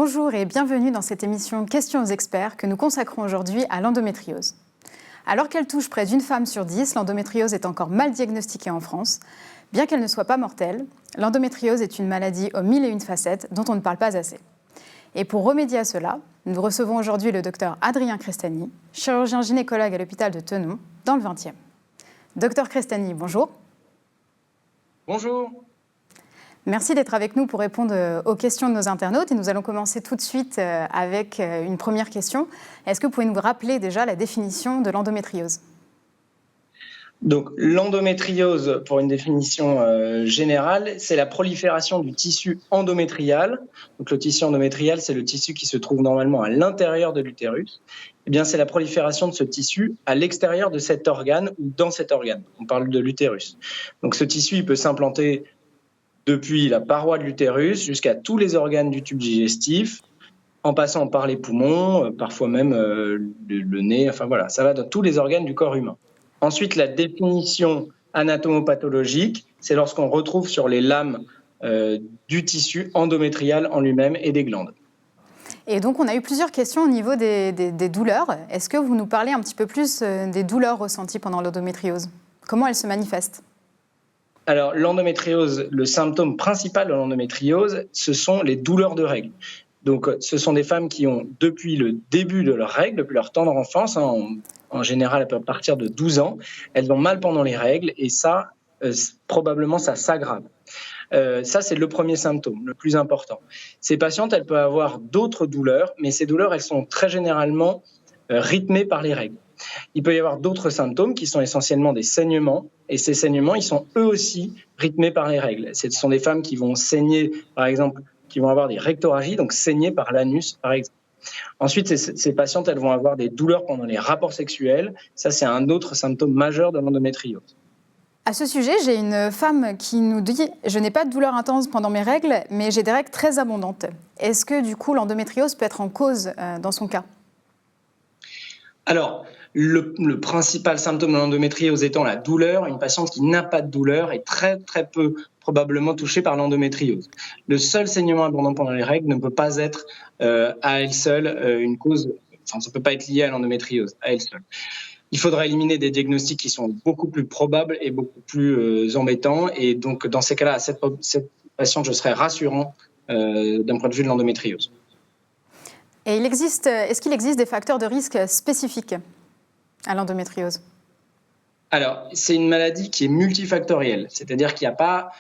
Bonjour et bienvenue dans cette émission Questions aux experts que nous consacrons aujourd'hui à l'endométriose. Alors qu'elle touche près d'une femme sur 10, l'endométriose est encore mal diagnostiquée en France. Bien qu'elle ne soit pas mortelle, l'endométriose est une maladie aux mille et une facettes dont on ne parle pas assez. Et pour remédier à cela, nous recevons aujourd'hui le docteur Adrien Crestani, chirurgien gynécologue à l'hôpital de Thonon, dans le 20e. Docteur Crestani, bonjour. Bonjour. Merci d'être avec nous pour répondre aux questions de nos internautes. Et nous allons commencer tout de suite avec une première question. Est-ce que vous pouvez nous rappeler déjà la définition de l'endométriose ? Donc, l'endométriose, pour une définition générale, c'est la prolifération du tissu endométrial. Donc, le tissu endométrial, c'est le tissu qui se trouve normalement à l'intérieur de l'utérus. Eh bien, c'est la prolifération de ce tissu à l'extérieur de cet organe ou dans cet organe. On parle de l'utérus. Donc, ce tissu, il peut s'implanter depuis la paroi de l'utérus jusqu'à tous les organes du tube digestif, en passant par les poumons, parfois même le nez, enfin voilà, ça va dans tous les organes du corps humain. Ensuite, la définition anatomopathologique, c'est lorsqu'on retrouve sur les lames du tissu endométrial en lui-même et des glandes. Et donc, on a eu plusieurs questions au niveau des douleurs. Est-ce que vous nous parlez un petit peu plus des douleurs ressenties pendant l'endométriose ? Comment elles se manifestent ? Alors, l'endométriose, le symptôme principal de l'endométriose, ce sont les douleurs de règles. Donc, ce sont des femmes qui ont, depuis le début de leurs règles, depuis leur tendre enfance, en général à partir de 12 ans, elles ont mal pendant les règles et ça, probablement, ça s'aggrave. Ça, c'est le premier symptôme, le plus important. Ces patientes, elles peuvent avoir d'autres douleurs, mais ces douleurs, elles sont très généralement rythmées par les règles. Il peut y avoir d'autres symptômes qui sont essentiellement des saignements, et ces saignements, ils sont eux aussi rythmés par les règles. Ce sont des femmes qui vont saigner, par exemple, qui vont avoir des rectorragies, donc saigner par l'anus, par exemple. Ensuite, ces patientes, elles vont avoir des douleurs pendant les rapports sexuels. Ça, c'est un autre symptôme majeur de l'endométriose. À ce sujet, j'ai une femme qui nous dit « Je n'ai pas de douleur intense pendant mes règles, mais j'ai des règles très abondantes ». Est-ce que, du coup, l'endométriose peut être en cause dans son cas ? Alors, le principal symptôme de l'endométriose étant la douleur, une patiente qui n'a pas de douleur est très très peu probablement touchée par l'endométriose. Le seul saignement abondant pendant les règles ne peut pas être à elle seule une cause, enfin ça ne peut pas être lié à l'endométriose à elle seule. Il faudra éliminer des diagnostics qui sont beaucoup plus probables et beaucoup plus embêtants, et donc dans ces cas-là, à cette patiente, je serais rassurant d'un point de vue de l'endométriose. Et est-ce qu'il existe des facteurs de risque spécifiques à l'endométriose ? Alors, c'est une maladie qui est multifactorielle, c'est-à-dire qu'il n'y a pas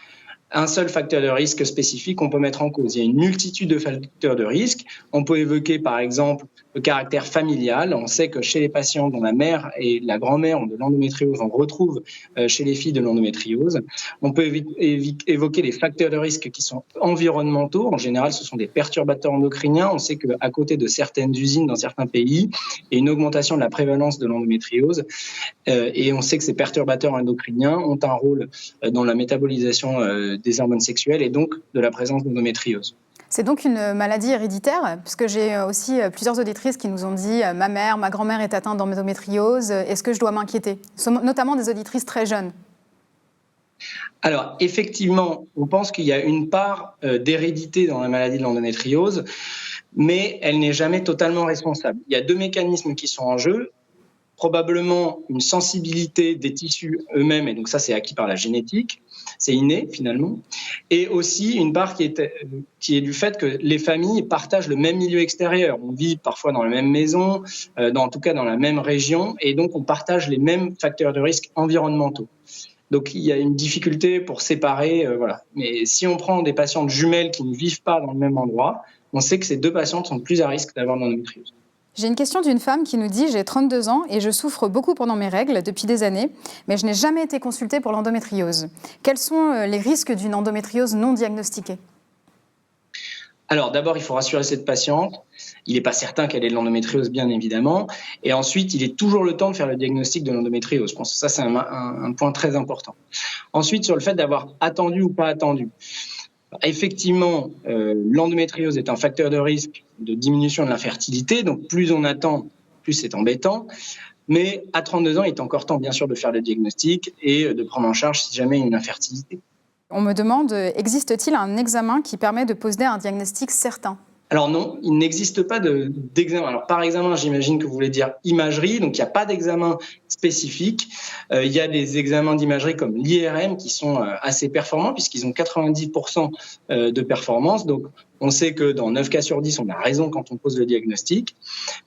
un seul facteur de risque spécifique qu'on peut mettre en cause. Il y a une multitude de facteurs de risque. On peut évoquer par exemple le caractère familial. On sait que chez les patients dont la mère et la grand-mère ont de l'endométriose, on retrouve chez les filles de l'endométriose. On peut évoquer les facteurs de risque qui sont environnementaux. En général, ce sont des perturbateurs endocriniens. On sait qu'à côté de certaines usines dans certains pays, il y a une augmentation de la prévalence de l'endométriose. Et on sait que ces perturbateurs endocriniens ont un rôle dans la métabolisation des hormones sexuelles et donc de la présence d'endométriose. C'est donc une maladie héréditaire, puisque j'ai aussi plusieurs auditrices qui nous ont dit « Ma mère, ma grand-mère est atteinte d'endométriose, est-ce que je dois m'inquiéter ?» Notamment des auditrices très jeunes. Alors, effectivement, on pense qu'il y a une part d'hérédité dans la maladie de l'endométriose, mais elle n'est jamais totalement responsable. Il y a deux mécanismes qui sont en jeu. Probablement une sensibilité des tissus eux-mêmes, et donc ça c'est acquis par la génétique, c'est inné finalement, et aussi une part qui est du fait que les familles partagent le même milieu extérieur. On vit parfois dans la même maison, en tout cas dans la même région, et donc on partage les mêmes facteurs de risque environnementaux. Donc il y a une difficulté pour séparer, voilà. Mais si on prend des patientes jumelles qui ne vivent pas dans le même endroit, on sait que ces deux patientes sont plus à risque d'avoir de l'endométriose. J'ai une question d'une femme qui nous dit « J'ai 32 ans et je souffre beaucoup pendant mes règles depuis des années, mais je n'ai jamais été consultée pour l'endométriose. Quels sont les risques d'une endométriose non diagnostiquée ?» Alors d'abord, il faut rassurer cette patiente. Il n'est pas certain qu'elle ait de l'endométriose, bien évidemment. Et ensuite, il est toujours le temps de faire le diagnostic de l'endométriose. Je pense que ça, c'est un point très important. Ensuite, sur le fait d'avoir attendu ou pas attendu. Effectivement, l'endométriose est un facteur de risque de diminution de l'infertilité. Donc, plus on attend, plus c'est embêtant. Mais à 32 ans, il est encore temps, bien sûr, de faire le diagnostic et de prendre en charge si jamais il y a une infertilité. On me demande, existe-t-il un examen qui permet de poser un diagnostic certain ? Alors non, il n'existe pas d'examen. Alors par examen, j'imagine que vous voulez dire imagerie, donc il n'y a pas d'examen spécifique. Il y a des examens d'imagerie comme l'IRM qui sont assez performants puisqu'ils ont 90% de performance. Donc on sait que dans 9 cas sur 10, on a raison quand on pose le diagnostic,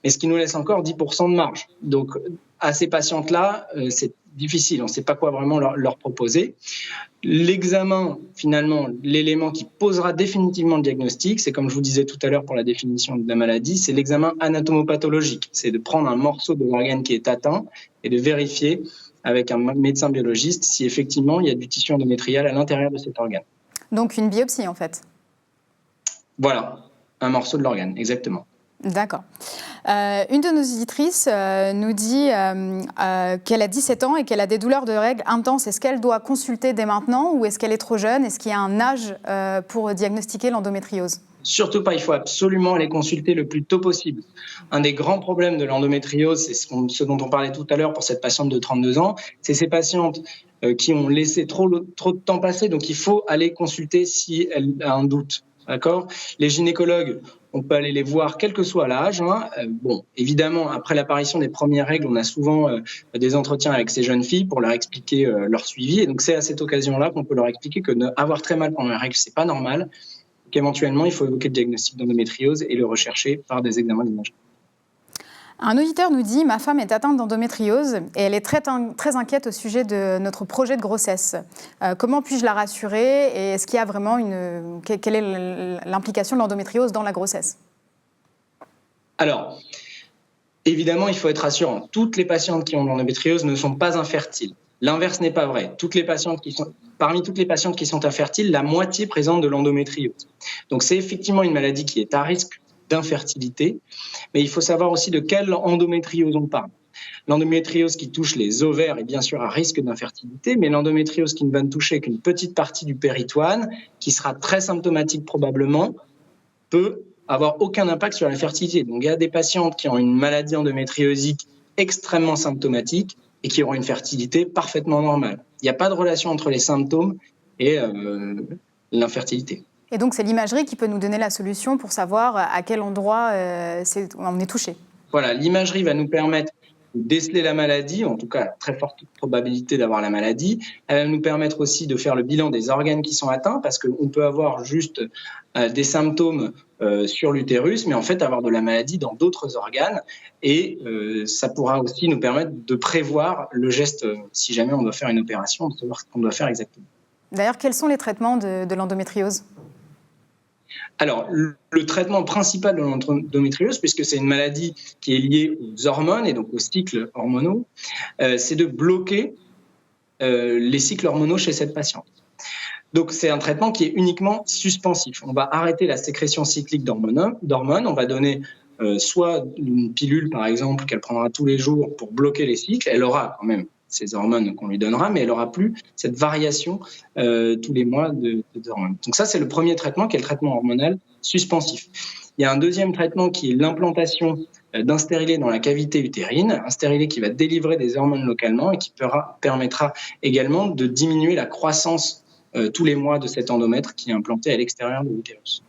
mais ce qui nous laisse encore 10% de marge. Donc à ces patientes-là, c'est difficile, on ne sait pas quoi vraiment leur proposer. L'examen, finalement, l'élément qui posera définitivement le diagnostic, c'est comme je vous disais tout à l'heure pour la définition de la maladie, c'est l'examen anatomopathologique. C'est de prendre un morceau de l'organe qui est atteint et de vérifier avec un médecin biologiste si effectivement il y a du tissu endométrial à l'intérieur de cet organe. Donc une biopsie en fait. Voilà, un morceau de l'organe, exactement. D'accord. Une de nos auditrices nous dit qu'elle a 17 ans et qu'elle a des douleurs de règles intenses. Est-ce qu'elle doit consulter dès maintenant ou est-ce qu'elle est trop jeune? Est-ce qu'il y a un âge pour diagnostiquer l'endométriose? Surtout pas, il faut absolument aller consulter le plus tôt possible. Un des grands problèmes de l'endométriose, c'est ce dont on parlait tout à l'heure pour cette patiente de 32 ans, c'est ces patientes qui ont laissé trop de temps passer, donc il faut aller consulter si elle a un doute. D'accord ? Les gynécologues, on peut aller les voir quel que soit l'âge. Bon, évidemment, après l'apparition des premières règles, on a souvent des entretiens avec ces jeunes filles pour leur expliquer leur suivi. Et donc, c'est à cette occasion-là qu'on peut leur expliquer que avoir très mal pendant les règles, c'est pas normal. Qu'éventuellement, il faut évoquer le diagnostic d'endométriose et le rechercher par des examens d'imagerie. Un auditeur nous dit « Ma femme est atteinte d'endométriose et elle est très inquiète au sujet de notre projet de grossesse. Comment puis-je la rassurer et est-ce qu'il y a vraiment quelle est l'implication de l'endométriose dans la grossesse ?» Alors, évidemment, il faut être rassurant. Toutes les patientes qui ont de l'endométriose ne sont pas infertiles. L'inverse n'est pas vrai. Parmi toutes les patientes qui sont infertiles, la moitié présentent de l'endométriose. Donc, c'est effectivement une maladie qui est à risque d'infertilité, mais il faut savoir aussi de quelle endométriose on parle. L'endométriose qui touche les ovaires est bien sûr à risque d'infertilité, mais l'endométriose qui ne va ne toucher qu'une petite partie du péritoine, qui sera très symptomatique probablement, peut avoir aucun impact sur la fertilité. Donc il y a des patientes qui ont une maladie endométriosique extrêmement symptomatique et qui auront une fertilité parfaitement normale. Il n'y a pas de relation entre les symptômes et l'infertilité. Et donc, c'est l'imagerie qui peut nous donner la solution pour savoir à quel endroit on est touché. Voilà, l'imagerie va nous permettre de déceler la maladie, en tout cas, très forte probabilité d'avoir la maladie. Elle va nous permettre aussi de faire le bilan des organes qui sont atteints, parce qu'on peut avoir juste des symptômes sur l'utérus, mais en fait avoir de la maladie dans d'autres organes. Et ça pourra aussi nous permettre de prévoir le geste, si jamais on doit faire une opération, de savoir ce qu'on doit faire exactement. D'ailleurs, quels sont les traitements de l'endométriose ? Alors, le traitement principal de l'endométriose, puisque c'est une maladie qui est liée aux hormones et donc aux cycles hormonaux, c'est de bloquer les cycles hormonaux chez cette patiente. Donc, c'est un traitement qui est uniquement suspensif. On va arrêter la sécrétion cyclique d'hormones. On va donner soit une pilule, par exemple, qu'elle prendra tous les jours pour bloquer les cycles. Elle aura quand même ces hormones qu'on lui donnera, mais elle n'aura plus cette variation tous les mois d'hormones. Donc ça, c'est le premier traitement qui est le traitement hormonal suspensif. Il y a un deuxième traitement qui est l'implantation d'un stérilet dans la cavité utérine, un stérilet qui va délivrer des hormones localement et qui permettra également de diminuer la croissance tous les mois de cet endomètre qui est implanté à l'extérieur de l'utérus.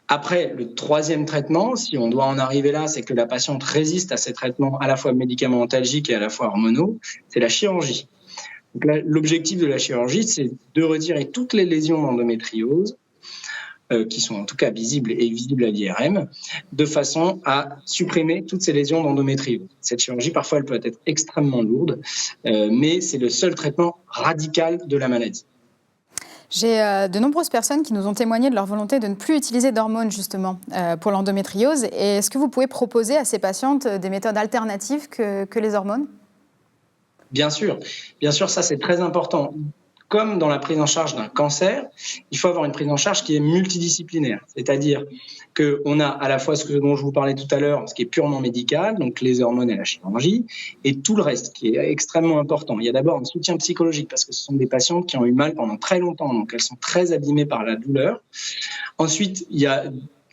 Après, le troisième traitement, si on doit en arriver là, c'est que la patiente résiste à ces traitements à la fois médicamentalgiques et à la fois hormonaux, c'est la chirurgie. Donc là, l'objectif de la chirurgie, c'est de retirer toutes les lésions d'endométriose, qui sont en tout cas visibles et visibles à l'IRM, de façon à supprimer toutes ces lésions d'endométriose. Cette chirurgie, parfois, elle peut être extrêmement lourde, mais c'est le seul traitement radical de la maladie. J'ai de nombreuses personnes qui nous ont témoigné de leur volonté de ne plus utiliser d'hormones justement pour l'endométriose. Et est-ce que vous pouvez proposer à ces patientes des méthodes alternatives que les hormones ? Bien sûr, ça c'est très important. Comme dans la prise en charge d'un cancer, il faut avoir une prise en charge qui est multidisciplinaire. C'est-à-dire qu'on a à la fois ce dont je vous parlais tout à l'heure, ce qui est purement médical, donc les hormones et la chirurgie, et tout le reste qui est extrêmement important. Il y a d'abord un soutien psychologique parce que ce sont des patientes qui ont eu mal pendant très longtemps, donc elles sont très abîmées par la douleur. Ensuite, il y a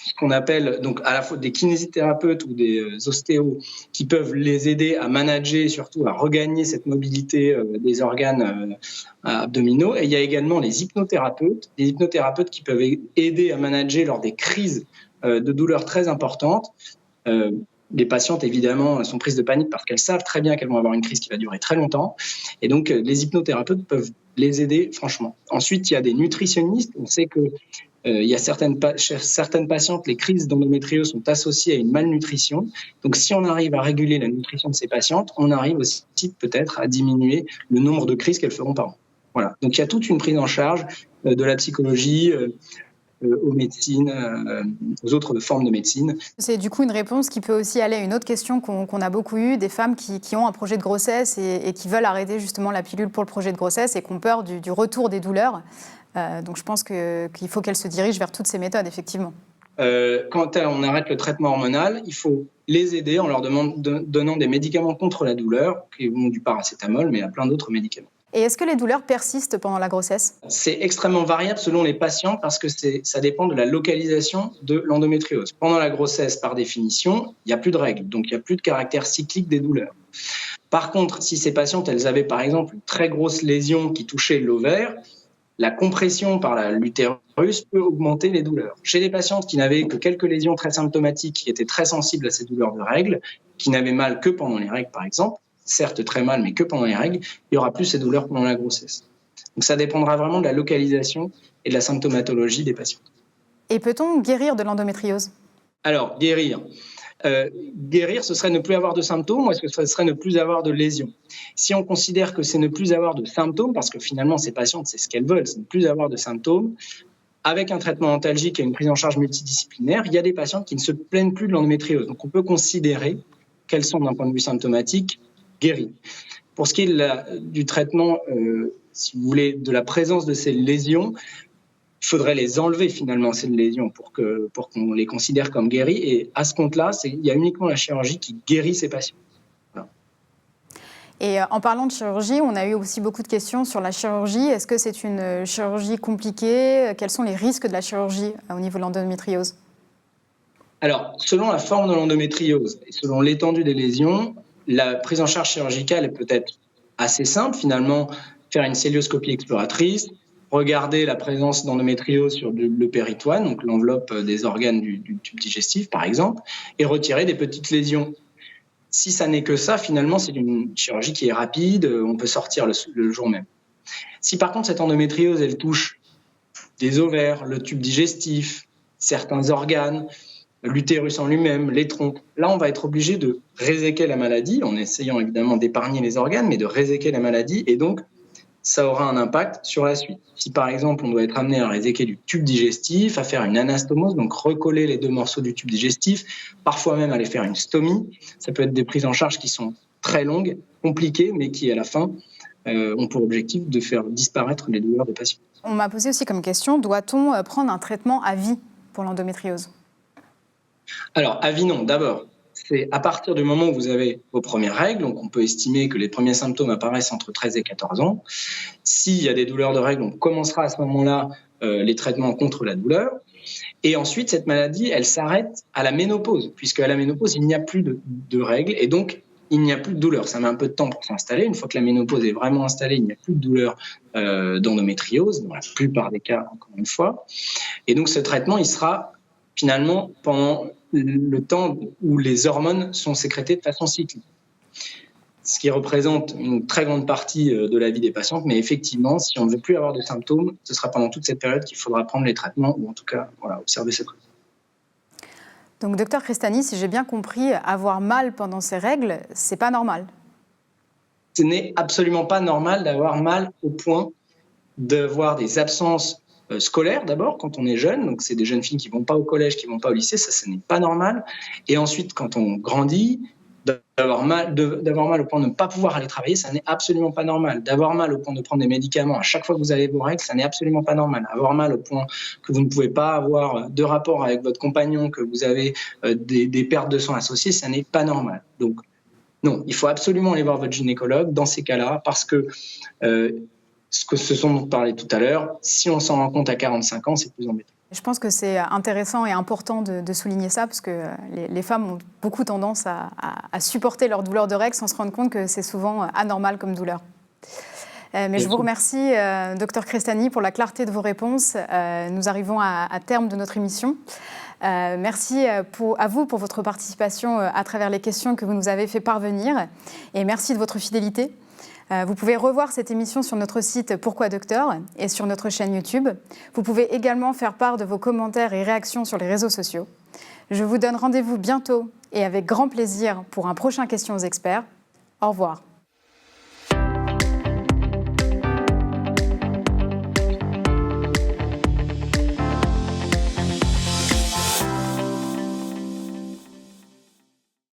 ce qu'on appelle donc à la fois des kinésithérapeutes ou des ostéos qui peuvent les aider à manager et surtout à regagner cette mobilité des organes abdominaux. Et il y a également les hypnothérapeutes qui peuvent aider à manager lors des crises de douleurs très importantes. Les patientes, évidemment, sont prises de panique parce qu'elles savent très bien qu'elles vont avoir une crise qui va durer très longtemps. Et donc, les hypnothérapeutes peuvent les aider, franchement. Ensuite, il y a des nutritionnistes. On sait que il y a chez certaines patientes, les crises d'endométriose sont associées à une malnutrition. Donc, si on arrive à réguler la nutrition de ces patientes, on arrive aussi peut-être à diminuer le nombre de crises qu'elles feront par an. Voilà. Donc, il y a toute une prise en charge de la psychologie aux médecines, aux autres formes de médecine. C'est du coup une réponse qui peut aussi aller à une autre question qu'on a beaucoup eue, des femmes qui ont un projet de grossesse et qui veulent arrêter justement la pilule pour le projet de grossesse et qui ont peur du retour des douleurs. Donc je pense qu'il faut qu'elles se dirigent vers toutes ces méthodes, effectivement. Quand on arrête le traitement hormonal, il faut les aider en leur donnant des médicaments contre la douleur, qui vont du paracétamol, mais à plein d'autres médicaments. Et est-ce que les douleurs persistent pendant la grossesse ? C'est extrêmement variable selon les patients parce que ça dépend de la localisation de l'endométriose. Pendant la grossesse, par définition, il n'y a plus de règles, donc il n'y a plus de caractère cyclique des douleurs. Par contre, si ces patientes, elles avaient par exemple une très grosse lésion qui touchait l'ovaire, la compression par l'utérus peut augmenter les douleurs. Chez les patientes qui n'avaient que quelques lésions très symptomatiques, qui étaient très sensibles à ces douleurs de règles, qui n'avaient mal que pendant les règles par exemple, certes très mal, mais que pendant les règles, il n'y aura plus ces douleurs pendant la grossesse. Donc ça dépendra vraiment de la localisation et de la symptomatologie des patients. Et peut-on guérir de l'endométriose ? Alors, guérir, ce serait ne plus avoir de symptômes ou est-ce que ce serait ne plus avoir de lésions ? Si on considère que c'est ne plus avoir de symptômes, parce que finalement ces patientes, c'est ce qu'elles veulent, c'est ne plus avoir de symptômes, avec un traitement antalgique et une prise en charge multidisciplinaire, il y a des patientes qui ne se plaignent plus de l'endométriose. Donc on peut considérer qu'elles sont d'un point de vue symptomatique guéries. Pour ce qui est du traitement, si vous voulez, de la présence de ces lésions, il faudrait les enlever finalement, ces lésions, pour qu'on les considère comme guéries. Et à ce compte-là, il y a uniquement la chirurgie qui guérit ces patients. Voilà. Et en parlant de chirurgie, on a eu aussi beaucoup de questions sur la chirurgie. Est-ce que c'est une chirurgie compliquée ? Quels sont les risques de la chirurgie au niveau de l'endométriose ? Alors, selon la forme de l'endométriose et selon l'étendue des lésions, la prise en charge chirurgicale peut être assez simple, finalement, faire une cœlioscopie exploratrice, regarder la présence d'endométriose sur le péritoine, donc l'enveloppe des organes du tube digestif, par exemple, et retirer des petites lésions. Si ça n'est que ça, finalement, c'est une chirurgie qui est rapide, on peut sortir le jour même. Si par contre, cette endométriose, elle touche des ovaires, le tube digestif, certains organes, l'utérus en lui-même, les trompes. Là, on va être obligé de réséquer la maladie, en essayant évidemment d'épargner les organes, mais de réséquer la maladie, et donc ça aura un impact sur la suite. Si par exemple, on doit être amené à réséquer du tube digestif, à faire une anastomose, donc recoller les deux morceaux du tube digestif, parfois même aller faire une stomie, ça peut être des prises en charge qui sont très longues, compliquées, mais qui à la fin ont pour objectif de faire disparaître les douleurs des patients. On m'a posé aussi comme question, doit-on prendre un traitement à vie pour l'endométriose ? Alors, à vie, non. D'abord, c'est à partir du moment où vous avez vos premières règles, donc on peut estimer que les premiers symptômes apparaissent entre 13 et 14 ans. S'il y a des douleurs de règles, on commencera à ce moment-là les traitements contre la douleur. Et ensuite, cette maladie, elle s'arrête à la ménopause, puisque à la ménopause, il n'y a plus de règles et donc il n'y a plus de douleur. Ça met un peu de temps pour s'installer. Une fois que la ménopause est vraiment installée, il n'y a plus de douleur d'endométriose, dans la plupart des cas, encore une fois. Et donc, ce traitement, il sera finalement pendant le temps où les hormones sont sécrétées de façon cyclique. Ce qui représente une très grande partie de la vie des patientes. Mais effectivement, si on ne veut plus avoir de symptômes, ce sera pendant toute cette période qu'il faudra prendre les traitements ou en tout cas observer cette chose. Donc, docteur Crestani, si j'ai bien compris, avoir mal pendant ces règles, c'est pas normal. Ce n'est absolument pas normal d'avoir mal au point d'avoir des absences scolaires d'abord quand on est jeune. Donc, c'est des jeunes filles qui ne vont pas au collège, qui ne vont pas au lycée. Ça, ce n'est pas normal. Et ensuite, quand on grandit, d'avoir mal au point de ne pas pouvoir aller travailler, ça n'est absolument pas normal. D'avoir mal au point de prendre des médicaments à chaque fois que vous avez vos règles, ça n'est absolument pas normal. Avoir mal au point que vous ne pouvez pas avoir de rapport avec votre compagnon, que vous avez des pertes de sang associées, ça n'est pas normal. Donc, non, il faut absolument aller voir votre gynécologue dans ces cas-là parce que ce dont on parlait tout à l'heure, si on s'en rend compte à 45 ans, c'est plus embêtant. Je pense que c'est intéressant et important de souligner ça parce que les femmes ont beaucoup tendance à supporter leur douleur de règles sans se rendre compte que c'est souvent anormal comme douleur. Mais je vous remercie, Dr Crestani, pour la clarté de vos réponses. Nous arrivons à terme de notre émission. Merci à vous pour votre participation à travers les questions que vous nous avez fait parvenir. Et merci de votre fidélité. Vous pouvez revoir cette émission sur notre site Pourquoi Docteur et sur notre chaîne YouTube. Vous pouvez également faire part de vos commentaires et réactions sur les réseaux sociaux. Je vous donne rendez-vous bientôt et avec grand plaisir pour un prochain Questions aux experts. Au revoir.